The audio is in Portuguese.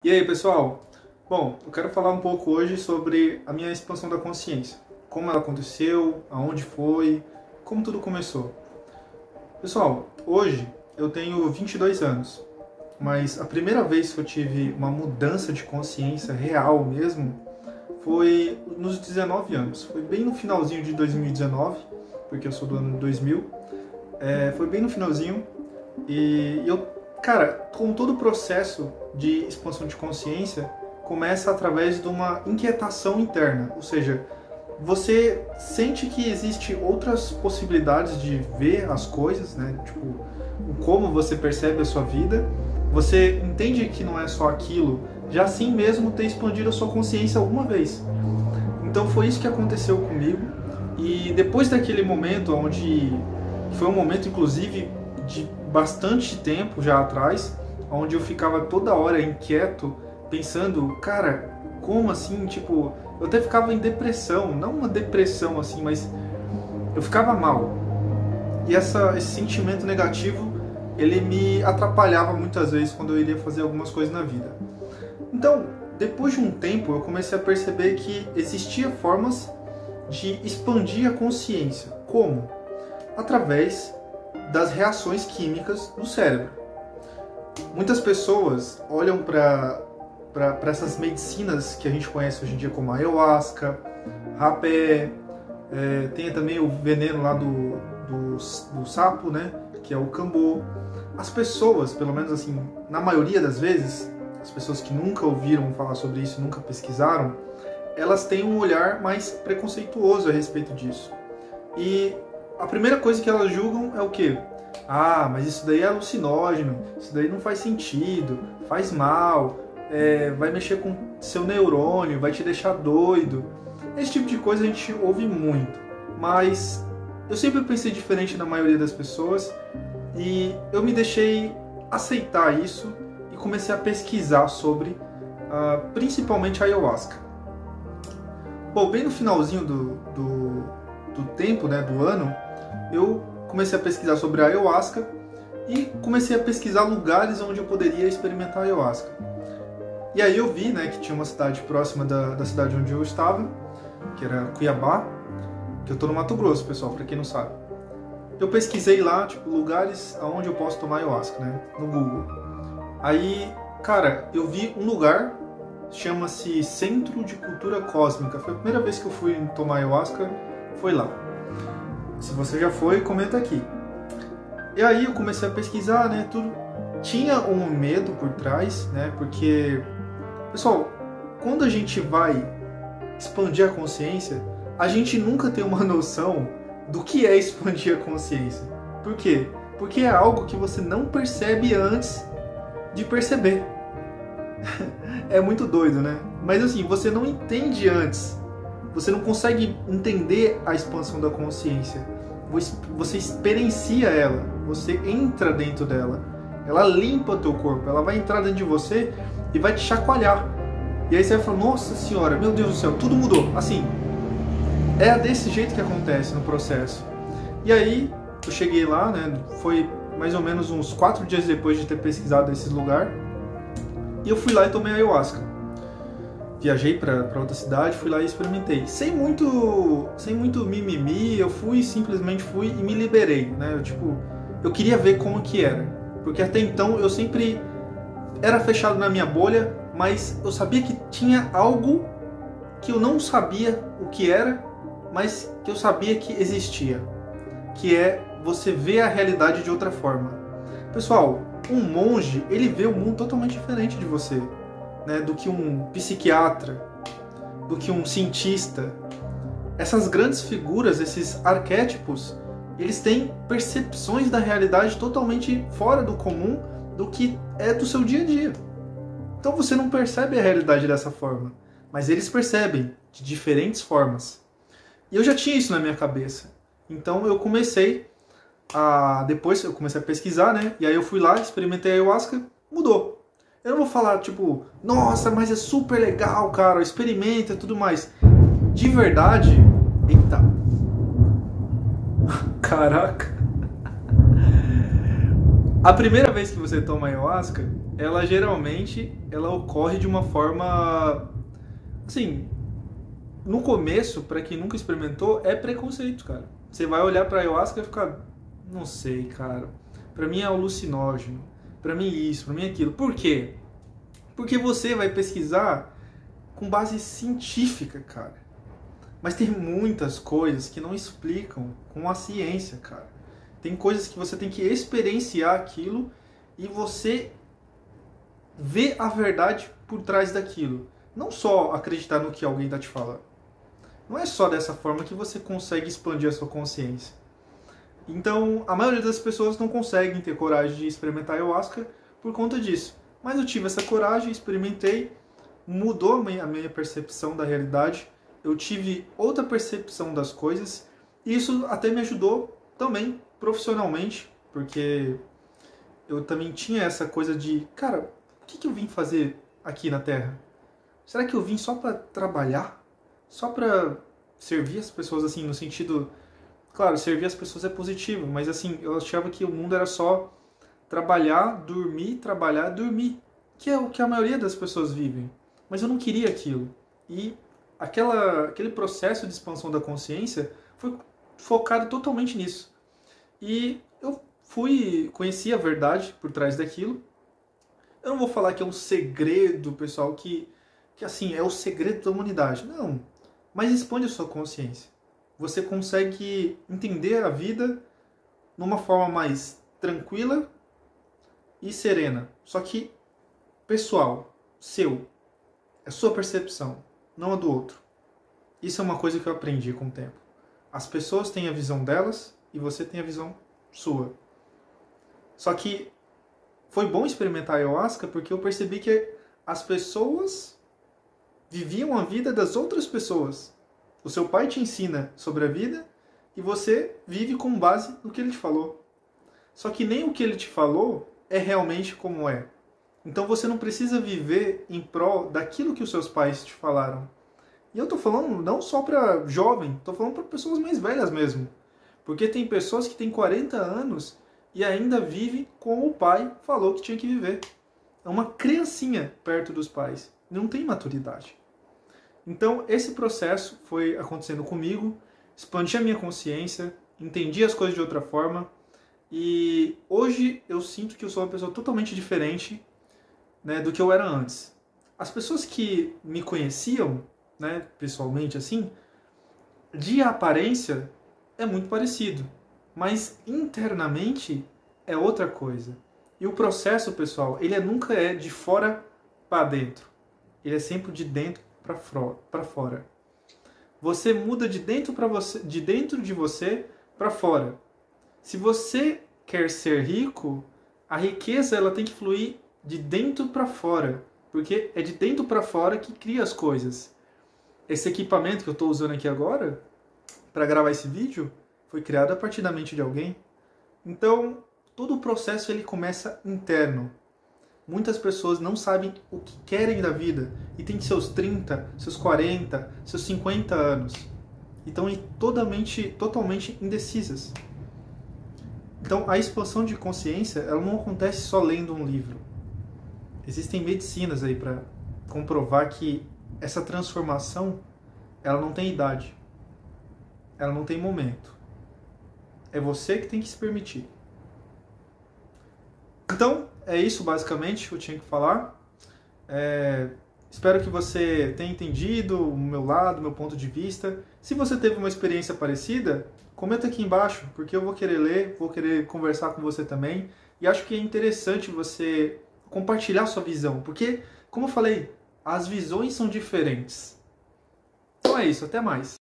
E aí, pessoal? Bom, eu quero falar um pouco hoje sobre a minha expansão da consciência. Como ela aconteceu, aonde foi, como tudo começou. Pessoal, hoje eu tenho 22 anos, mas a primeira vez que eu tive uma mudança de consciência real mesmo foi nos 19 anos. Foi bem no finalzinho de 2019, porque eu sou do ano de 2000. Foi bem no finalzinho e eu, cara, com todo o processo de expansão de consciência, começa através de uma inquietação interna, ou seja, você sente que existe outras possibilidades de ver as coisas, né? Tipo, o como você percebe a sua vida, você entende que não é só aquilo, já assim mesmo ter expandido a sua consciência alguma vez. Então foi isso que aconteceu comigo, e depois daquele momento, onde foi um momento inclusive de bastante tempo já atrás, onde eu ficava toda hora inquieto, pensando, cara, como assim? Tipo, eu até ficava em depressão, não uma depressão assim, mas eu ficava mal. E esse sentimento negativo, ele me atrapalhava muitas vezes quando eu iria fazer algumas coisas na vida. Então, depois de um tempo, eu comecei a perceber que existia formas de expandir a consciência. Como? Através das reações químicas do cérebro. Muitas pessoas olham para essas medicinas que a gente conhece hoje em dia como a ayahuasca, rapé, tem também o veneno lá do sapo, né, que é o cambô. As pessoas, pelo menos assim, na maioria das vezes, as pessoas que nunca ouviram falar sobre isso, nunca pesquisaram, elas têm um olhar mais preconceituoso a respeito disso. E a primeira coisa que elas julgam é o quê? Ah, mas isso daí é alucinógeno, isso daí não faz sentido, faz mal, vai mexer com seu neurônio, vai te deixar doido. Esse tipo de coisa a gente ouve muito, mas eu sempre pensei diferente da maioria das pessoas e eu me deixei aceitar isso e comecei a pesquisar sobre, principalmente a ayahuasca. Bom, bem no finalzinho do tempo, né, do ano, eu comecei a pesquisar sobre a ayahuasca e comecei a pesquisar lugares onde eu poderia experimentar a ayahuasca. E aí eu vi, né, que tinha uma cidade próxima da cidade onde eu estava, que era Cuiabá, que eu tô no Mato Grosso, pessoal, para quem não sabe. Eu pesquisei lá, tipo, lugares onde eu posso tomar ayahuasca, né, no Google. Aí, cara, eu vi um lugar, chama-se Centro de Cultura Cósmica. Foi a primeira vez que eu fui tomar ayahuasca, foi lá. Se você já foi, comenta aqui. E aí eu comecei a pesquisar, né, tudo. Tinha um medo por trás, né, porque, pessoal, quando a gente vai expandir a consciência, a gente nunca tem uma noção do que é expandir a consciência. Por quê? Porque é algo que você não percebe antes de perceber. É muito doido, né? Mas assim, você não entende antes. Você não consegue entender a expansão da consciência. Você experiencia ela. Você entra dentro dela. Ela limpa o teu corpo. Ela vai entrar dentro de você e vai te chacoalhar. E aí você vai falar, nossa senhora, meu Deus do céu, tudo mudou. Assim, é desse jeito que acontece no processo. E aí, eu cheguei lá, né? Foi mais ou menos uns 4 dias depois de ter pesquisado esse lugar. E eu fui lá e tomei ayahuasca. Viajei para outra cidade, fui lá e experimentei. Sem muito mimimi, eu simplesmente fui e me liberei, né? Eu queria ver como que era. Porque até então eu sempre era fechado na minha bolha, mas eu sabia que tinha algo que eu não sabia o que era, mas que eu sabia que existia. Que é você ver a realidade de outra forma. Pessoal, um monge, ele vê o mundo totalmente diferente de você, né, do que um psiquiatra, do que um cientista. Essas grandes figuras, esses arquétipos, eles têm percepções da realidade totalmente fora do comum, do que é do seu dia a dia. Então você não percebe a realidade dessa forma, mas eles percebem de diferentes formas. E eu já tinha isso na minha cabeça. Então eu comecei depois eu comecei a pesquisar, né? E aí eu fui lá, experimentei a ayahuasca, mudou. Eu não vou falar, tipo, nossa, mas é super legal, cara, experimenta e tudo mais. De verdade, eita. Caraca. A primeira vez que você toma ayahuasca, ela geralmente ela ocorre de uma forma assim, no começo, para quem nunca experimentou, é preconceito, cara. Você vai olhar para ayahuasca e ficar, não sei, cara. Para mim é alucinógeno. Para mim isso, para mim aquilo. Por quê? Porque você vai pesquisar com base científica, cara. Mas tem muitas coisas que não explicam com a ciência, cara. Tem coisas que você tem que experienciar aquilo e você ver a verdade por trás daquilo. Não só acreditar no que alguém está te falando. Não é só dessa forma que você consegue expandir a sua consciência. Então, a maioria das pessoas não conseguem ter coragem de experimentar ayahuasca por conta disso. Mas eu tive essa coragem, experimentei, mudou a minha percepção da realidade, eu tive outra percepção das coisas, e isso até me ajudou também profissionalmente, porque eu também tinha essa coisa de, cara, o que eu vim fazer aqui na Terra? Será que eu vim só para trabalhar? Só para servir as pessoas, assim, no sentido... Claro, servir as pessoas é positivo, mas assim, eu achava que o mundo era só trabalhar, dormir, que é o que a maioria das pessoas vivem. Mas eu não queria aquilo. E aquele processo de expansão da consciência foi focado totalmente nisso. E eu conheci a verdade por trás daquilo. Eu não vou falar que é um segredo, pessoal, que assim, é o segredo da humanidade. Não, mas expande a sua consciência. Você consegue entender a vida numa forma mais tranquila e serena. Só que pessoal, seu, é sua percepção, não a do outro. Isso é uma coisa que eu aprendi com o tempo. As pessoas têm a visão delas e você tem a visão sua. Só que foi bom experimentar a ayahuasca porque eu percebi que as pessoas viviam a vida das outras pessoas. O seu pai te ensina sobre a vida e você vive com base no que ele te falou. Só que nem o que ele te falou é realmente como é. Então você não precisa viver em prol daquilo que os seus pais te falaram. E eu tô falando não só para jovem, tô falando para pessoas mais velhas mesmo. Porque tem pessoas que têm 40 anos e ainda vivem como o pai falou que tinha que viver. É uma criancinha perto dos pais. Não tem maturidade. Então, esse processo foi acontecendo comigo, expandi a minha consciência, entendi as coisas de outra forma, e hoje eu sinto que eu sou uma pessoa totalmente diferente, né, do que eu era antes. As pessoas que me conheciam, né, pessoalmente assim, de aparência é muito parecido, mas internamente é outra coisa. E o processo, pessoal, ele nunca é de fora para dentro, ele é sempre de dentro para fora. Você muda de dentro de você para fora. Se você quer ser rico, a riqueza ela tem que fluir de dentro para fora, porque é de dentro para fora que cria as coisas. Esse equipamento que eu estou usando aqui agora para gravar esse vídeo foi criado a partir da mente de alguém. Então, todo o processo ele começa interno. Muitas pessoas não sabem o que querem da vida e têm seus 30, seus 40, seus 50 anos. E estão totalmente indecisas. Então, a expansão de consciência ela não acontece só lendo um livro. Existem medicinas aí para comprovar que essa transformação ela não tem idade. Ela não tem momento. É você que tem que se permitir. Então, é isso basicamente que eu tinha que falar. Espero que você tenha entendido o meu lado, o meu ponto de vista. Se você teve uma experiência parecida, comenta aqui embaixo, porque eu vou querer ler, vou querer conversar com você também. E acho que é interessante você compartilhar sua visão, porque, como eu falei, as visões são diferentes. Então é isso, até mais.